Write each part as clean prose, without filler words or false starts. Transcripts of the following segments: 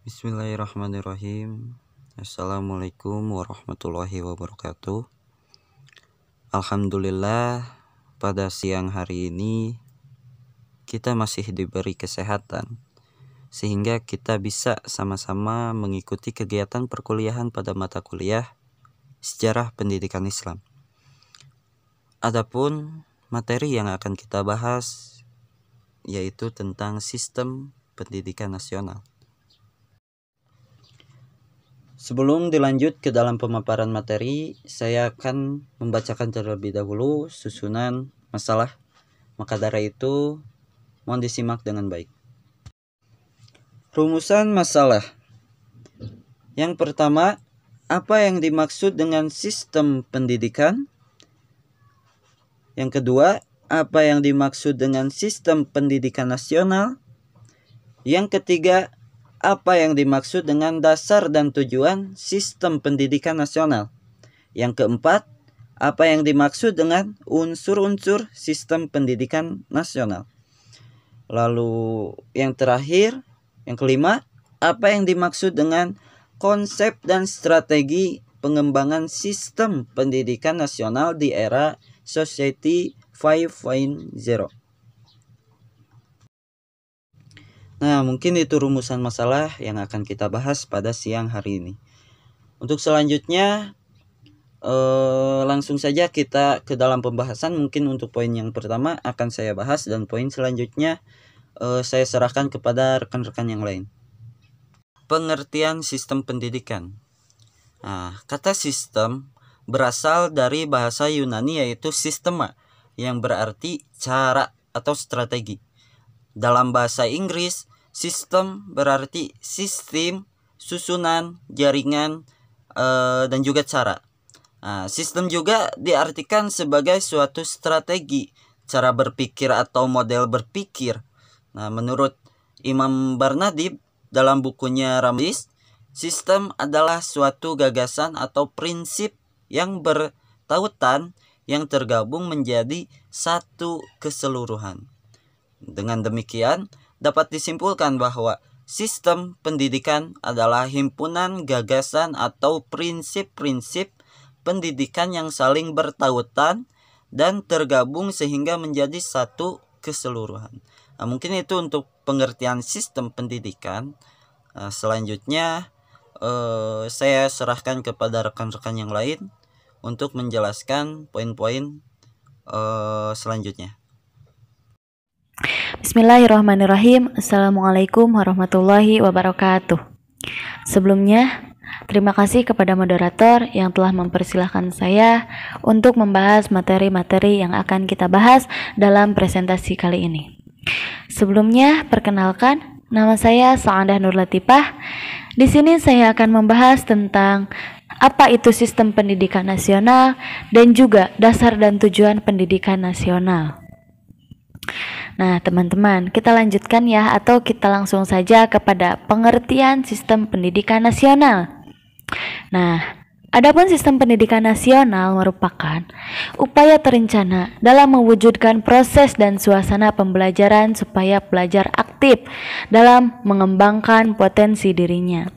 Bismillahirrahmanirrahim. Assalamualaikum warahmatullahi wabarakatuh. Alhamdulillah, pada siang hari ini kita masih diberi kesehatan sehingga kita bisa sama-sama mengikuti kegiatan perkuliahan pada mata kuliah Sejarah Pendidikan Islam. Adapun materi yang akan kita bahas yaitu tentang sistem pendidikan nasional. Sebelum dilanjut ke dalam pemaparan materi, saya akan membacakan terlebih dahulu susunan masalah. Maka dari itu, mohon disimak dengan baik. Rumusan masalah. Yang pertama, apa yang dimaksud dengan sistem pendidikan? Yang kedua, apa yang dimaksud dengan sistem pendidikan nasional? Yang ketiga, apa yang dimaksud dengan dasar dan tujuan sistem pendidikan nasional? Yang keempat, apa yang dimaksud dengan unsur-unsur sistem pendidikan nasional? Lalu yang terakhir, yang kelima, apa yang dimaksud dengan konsep dan strategi pengembangan sistem pendidikan nasional di era Society 5.0? Nah, mungkin itu rumusan masalah yang akan kita bahas pada siang hari ini. Untuk selanjutnya, langsung saja kita ke dalam pembahasan. Mungkin untuk poin yang pertama akan saya bahas dan poin selanjutnya saya serahkan kepada rekan-rekan yang lain. Pengertian sistem pendidikan. Nah, kata sistem berasal dari bahasa Yunani yaitu sistema, yang berarti cara atau strategi. Dalam bahasa Inggris, sistem berarti sistem, susunan, jaringan, dan juga cara. Nah, sistem juga diartikan sebagai suatu strategi, cara berpikir atau model berpikir. Nah, menurut Imam Barnadib dalam bukunya Ramlis, sistem adalah suatu gagasan atau prinsip yang bertautan yang tergabung menjadi satu keseluruhan. Dengan demikian, dapat disimpulkan bahwa sistem pendidikan adalah himpunan gagasan atau prinsip-prinsip pendidikan yang saling bertautan dan tergabung sehingga menjadi satu keseluruhan. Nah, mungkin itu untuk pengertian sistem pendidikan. Selanjutnya saya serahkan kepada rekan-rekan yang lain untuk menjelaskan poin-poin selanjutnya. Bismillahirrahmanirrahim. Assalamualaikum warahmatullahi wabarakatuh. Sebelumnya, terima kasih kepada moderator yang telah mempersilahkan saya untuk membahas materi-materi yang akan kita bahas dalam presentasi kali ini. Sebelumnya, perkenalkan, nama saya Sa'adah Nur Latifah. Di sini saya akan membahas tentang apa itu sistem pendidikan nasional dan juga dasar dan tujuan pendidikan nasional. Nah, teman-teman, kita lanjutkan ya, atau kita langsung saja kepada pengertian sistem pendidikan nasional. Nah, adapun sistem pendidikan nasional merupakan upaya terencana dalam mewujudkan proses dan suasana pembelajaran supaya pelajar aktif dalam mengembangkan potensi dirinya.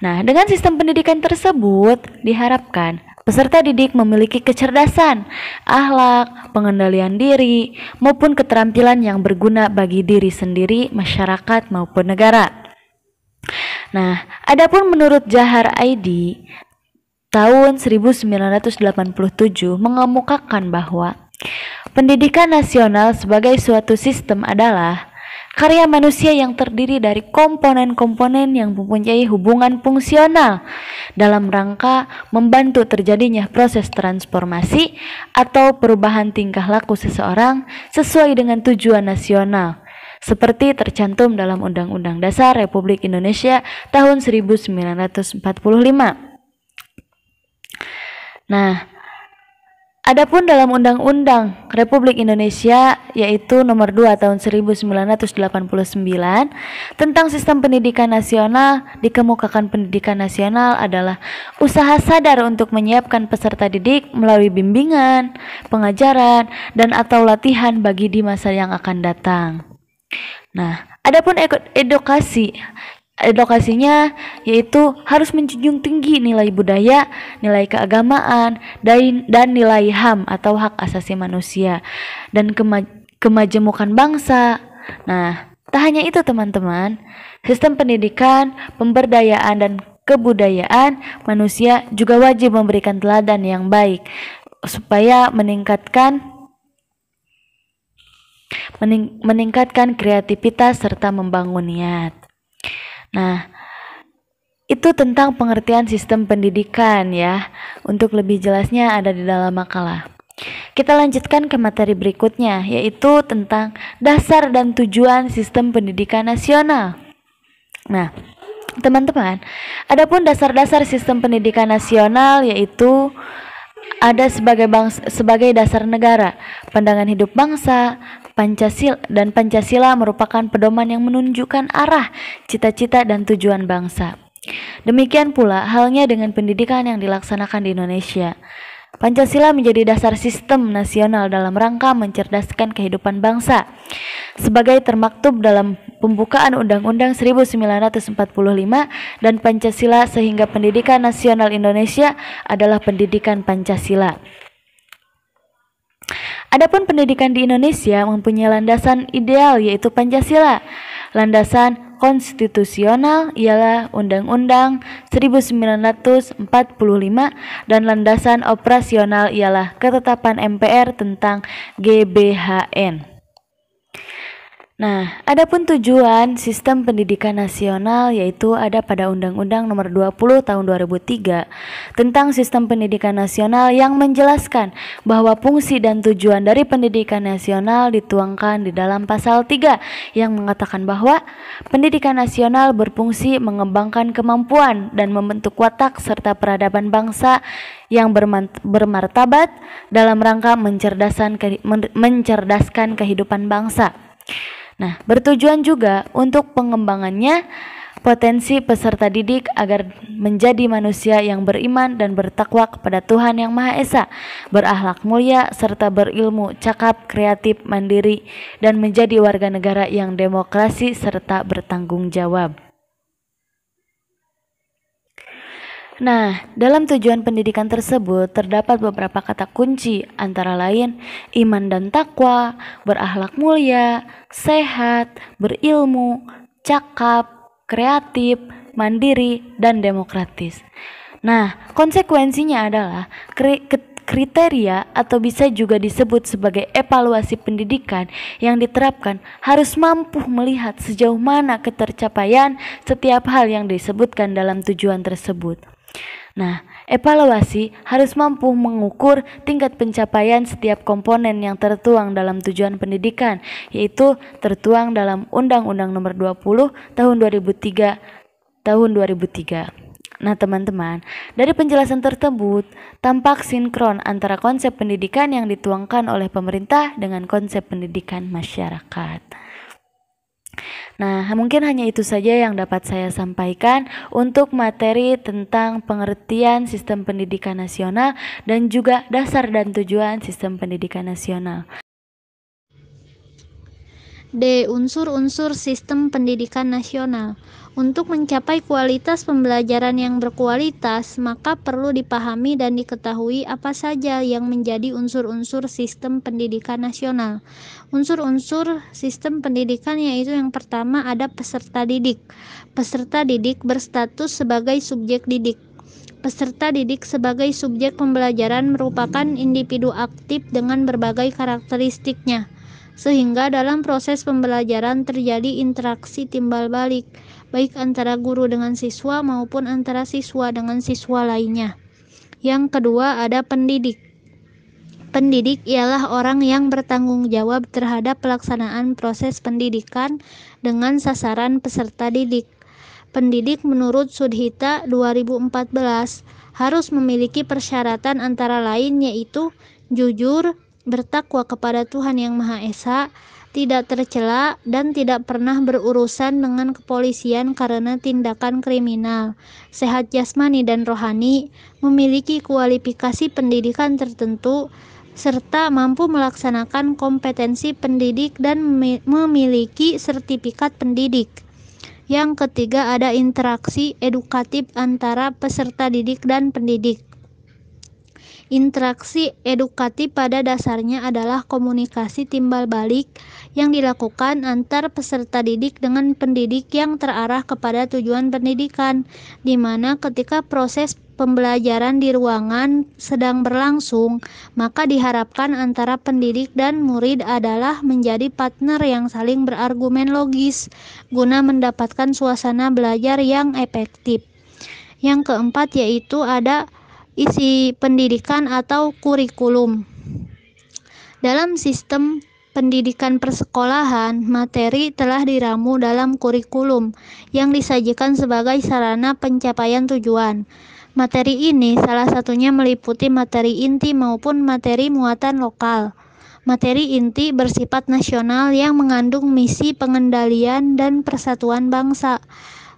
Nah, dengan sistem pendidikan tersebut diharapkan peserta didik memiliki kecerdasan, akhlak, pengendalian diri, maupun keterampilan yang berguna bagi diri sendiri, masyarakat, maupun negara. Nah, adapun menurut Jahar ID tahun 1987 mengemukakan bahwa pendidikan nasional sebagai suatu sistem adalah karya manusia yang terdiri dari komponen-komponen yang mempunyai hubungan fungsional dalam rangka membantu terjadinya proses transformasi atau perubahan tingkah laku seseorang sesuai dengan tujuan nasional, seperti tercantum dalam Undang-Undang Dasar Republik Indonesia tahun 1945. Nah, adapun dalam Undang-Undang Republik Indonesia yaitu nomor 2 tahun 1989 tentang sistem pendidikan nasional, dikemukakan pendidikan nasional adalah usaha sadar untuk menyiapkan peserta didik melalui bimbingan, pengajaran, dan atau latihan bagi di masa yang akan datang. Nah, adapun edukasi edukasinya yaitu harus menjunjung tinggi nilai budaya, nilai keagamaan, dan nilai HAM atau hak asasi manusia dan kemajemukan bangsa. Nah, tak hanya itu teman-teman, sistem pendidikan, pemberdayaan, dan kebudayaan manusia juga wajib memberikan teladan yang baik supaya meningkatkan kreativitas serta membangun niat. Nah, itu tentang pengertian sistem pendidikan ya. Untuk lebih jelasnya ada di dalam makalah. Kita lanjutkan ke materi berikutnya, yaitu tentang dasar dan tujuan sistem pendidikan nasional. Nah, teman-teman, adapun dasar-dasar sistem pendidikan nasional yaitu ada sebagai dasar negara, pandangan hidup bangsa, Pancasila merupakan pedoman yang menunjukkan arah, cita-cita, dan tujuan bangsa. Demikian pula halnya dengan pendidikan yang dilaksanakan di Indonesia. Pancasila menjadi dasar sistem nasional dalam rangka mencerdaskan kehidupan bangsa. Sebagai termaktub dalam pembukaan Undang-Undang 1945 dan Pancasila, sehingga pendidikan nasional Indonesia adalah pendidikan Pancasila. Adapun pendidikan di Indonesia mempunyai landasan ideal yaitu Pancasila. Landasan konstitusional ialah Undang-Undang 1945 dan landasan operasional ialah Ketetapan MPR tentang GBHN. Nah, adapun tujuan sistem pendidikan nasional yaitu ada pada Undang-Undang Nomor 20 Tahun 2003 tentang Sistem Pendidikan Nasional yang menjelaskan bahwa fungsi dan tujuan dari pendidikan nasional dituangkan di dalam pasal 3 yang mengatakan bahwa pendidikan nasional berfungsi mengembangkan kemampuan dan membentuk watak serta peradaban bangsa yang bermartabat dalam rangka mencerdaskan kehidupan bangsa. Nah, bertujuan juga untuk pengembangannya potensi peserta didik agar menjadi manusia yang beriman dan bertakwa kepada Tuhan Yang Maha Esa, berakhlak mulia, serta berilmu, cakap, kreatif, mandiri, dan menjadi warga negara yang demokrasi serta bertanggung jawab. Nah, dalam tujuan pendidikan tersebut terdapat beberapa kata kunci, antara lain iman dan takwa, berakhlak mulia, sehat, berilmu, cakap, kreatif, mandiri, dan demokratis. Nah, konsekuensinya adalah kriteria atau bisa juga disebut sebagai evaluasi pendidikan yang diterapkan harus mampu melihat sejauh mana ketercapaian setiap hal yang disebutkan dalam tujuan tersebut. Nah, evaluasi harus mampu mengukur tingkat pencapaian setiap komponen yang tertuang dalam tujuan pendidikan, yaitu tertuang dalam Undang-Undang Nomor 20 Tahun 2003. Nah, teman-teman, dari penjelasan tersebut tampak sinkron antara konsep pendidikan yang dituangkan oleh pemerintah dengan konsep pendidikan masyarakat. Nah, mungkin hanya itu saja yang dapat saya sampaikan untuk materi tentang pengertian sistem pendidikan nasional dan juga dasar dan tujuan sistem pendidikan nasional. D. Unsur-unsur sistem pendidikan nasional. Untuk mencapai kualitas pembelajaran yang berkualitas, maka perlu dipahami dan diketahui apa saja yang menjadi unsur-unsur sistem pendidikan nasional. Unsur-unsur sistem pendidikan yaitu yang pertama ada peserta didik. Peserta didik berstatus sebagai subjek didik. Peserta didik sebagai subjek pembelajaran merupakan individu aktif dengan berbagai karakteristiknya, sehingga dalam proses pembelajaran terjadi interaksi timbal balik, baik antara guru dengan siswa maupun antara siswa dengan siswa lainnya. Yang kedua ada pendidik. Pendidik ialah orang yang bertanggung jawab terhadap pelaksanaan proses pendidikan dengan sasaran peserta didik. Pendidik menurut Sudhita 2014 harus memiliki persyaratan antara lain yaitu jujur, bertakwa kepada Tuhan Yang Maha Esa, tidak tercela, dan tidak pernah berurusan dengan kepolisian karena tindakan kriminal, sehat jasmani dan rohani, memiliki kualifikasi pendidikan tertentu, serta mampu melaksanakan kompetensi pendidik dan memiliki sertifikat pendidik. Yang ketiga ada interaksi edukatif antara peserta didik dan pendidik. Interaksi edukatif pada dasarnya adalah komunikasi timbal balik yang dilakukan antar peserta didik dengan pendidik yang terarah kepada tujuan pendidikan, di mana ketika proses pembelajaran di ruangan sedang berlangsung, maka diharapkan antara pendidik dan murid adalah menjadi partner yang saling berargumen logis guna mendapatkan suasana belajar yang efektif. Yang keempat yaitu ada isi pendidikan atau kurikulum. Dalam sistem pendidikan persekolahan, materi telah diramu dalam kurikulum yang disajikan sebagai sarana pencapaian tujuan. Materi ini salah satunya meliputi materi inti maupun materi muatan lokal. Materi inti bersifat nasional yang mengandung misi pengendalian dan persatuan bangsa.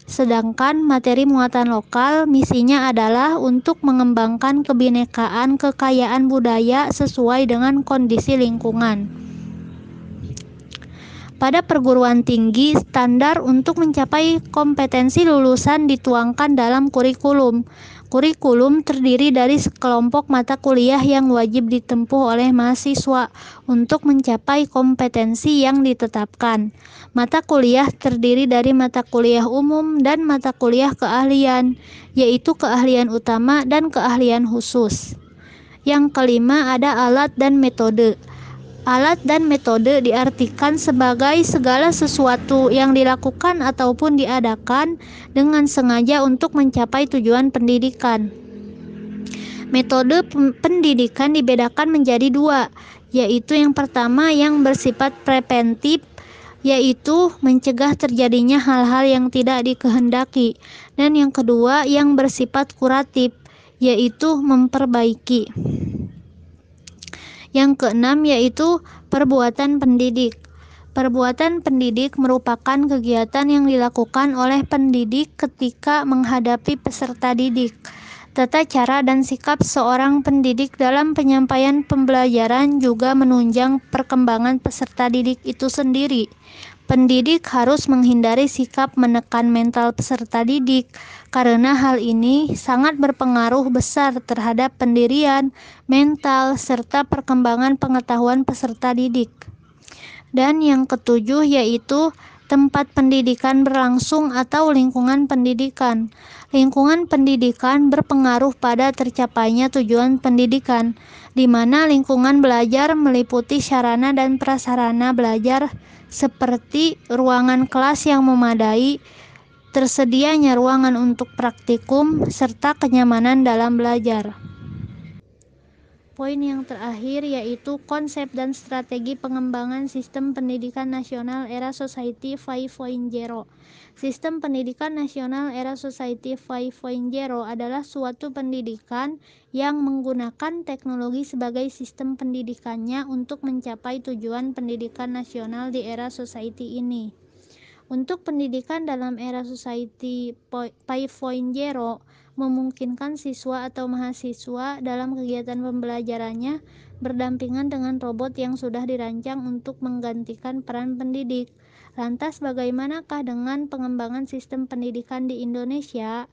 Sedangkan materi muatan lokal misinya adalah untuk mengembangkan kebinekaan kekayaan budaya sesuai dengan kondisi lingkungan. Pada perguruan tinggi, standar untuk mencapai kompetensi lulusan dituangkan dalam kurikulum. Kurikulum terdiri dari sekelompok mata kuliah yang wajib ditempuh oleh mahasiswa untuk mencapai kompetensi yang ditetapkan. Mata kuliah terdiri dari mata kuliah umum dan mata kuliah keahlian, yaitu keahlian utama dan keahlian khusus. Yang kelima ada alat dan metode. Alat dan metode diartikan sebagai segala sesuatu yang dilakukan ataupun diadakan dengan sengaja untuk mencapai tujuan pendidikan. Metode pendidikan dibedakan menjadi dua, yaitu yang pertama yang bersifat preventif, yaitu mencegah terjadinya hal-hal yang tidak dikehendaki, dan yang kedua yang bersifat kuratif, yaitu memperbaiki. Yang keenam yaitu perbuatan pendidik. Perbuatan pendidik merupakan kegiatan yang dilakukan oleh pendidik ketika menghadapi peserta didik. Tata cara dan sikap seorang pendidik dalam penyampaian pembelajaran juga menunjang perkembangan peserta didik itu sendiri. Pendidik harus menghindari sikap menekan mental peserta didik, karena hal ini sangat berpengaruh besar terhadap pendirian, mental, serta perkembangan pengetahuan peserta didik. Dan yang ketujuh yaitu tempat pendidikan berlangsung atau lingkungan pendidikan. Lingkungan pendidikan berpengaruh pada tercapainya tujuan pendidikan, di mana lingkungan belajar meliputi sarana dan prasarana belajar seperti ruangan kelas yang memadai, tersedianya ruangan untuk praktikum, serta kenyamanan dalam belajar. Poin yang terakhir yaitu konsep dan strategi pengembangan sistem pendidikan nasional era Society 5.0. Sistem pendidikan nasional era Society 5.0 adalah suatu pendidikan yang menggunakan teknologi sebagai sistem pendidikannya untuk mencapai tujuan pendidikan nasional di era society ini. Untuk pendidikan dalam era Society 5.0 memungkinkan siswa atau mahasiswa dalam kegiatan pembelajarannya berdampingan dengan robot yang sudah dirancang untuk menggantikan peran pendidik. Lantas bagaimanakah dengan pengembangan sistem pendidikan di Indonesia?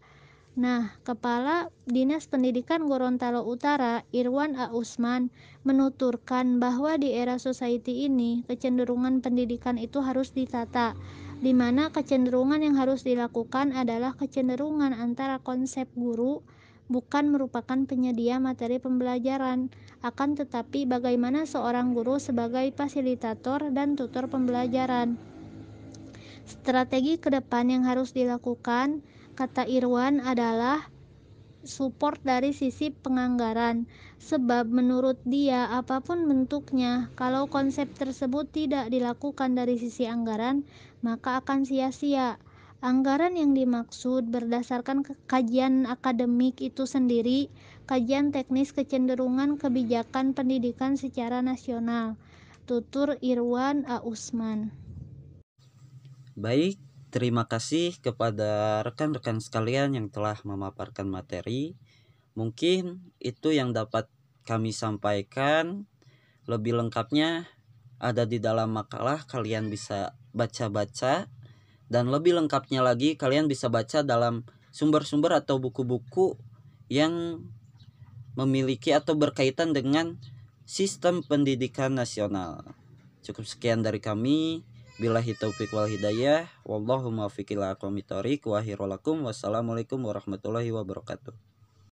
Nah, Kepala Dinas Pendidikan Gorontalo Utara, Irwan A. Usman, menuturkan bahwa di era society ini kecenderungan pendidikan itu harus ditata, di mana kecenderungan yang harus dilakukan adalah kecenderungan antara konsep guru bukan merupakan penyedia materi pembelajaran, akan tetapi bagaimana seorang guru sebagai fasilitator dan tutor pembelajaran. Strategi ke depan yang harus dilakukan, kata Irwan, adalah support dari sisi penganggaran, sebab menurut dia apapun bentuknya, kalau konsep tersebut tidak dilakukan dari sisi anggaran, maka akan sia-sia. Anggaran yang dimaksud berdasarkan kajian akademik itu sendiri, kajian teknis kecenderungan kebijakan pendidikan secara nasional, tutur Irwan A. Usman. Baik, terima kasih kepada rekan-rekan sekalian yang telah memaparkan materi. Mungkin itu yang dapat kami sampaikan. Lebih lengkapnya ada di dalam makalah, kalian bisa baca-baca Dan lebih lengkapnya lagi kalian bisa baca dalam sumber-sumber atau buku-buku yang memiliki atau berkaitan dengan sistem pendidikan nasional. Cukup sekian dari kami. Billahi taufiq wal hidayah. Wallahu muwaffiq ila aqwamit thoriq. Wa akhirul lakum. Wassalamualaikum warahmatullahi wabarakatuh.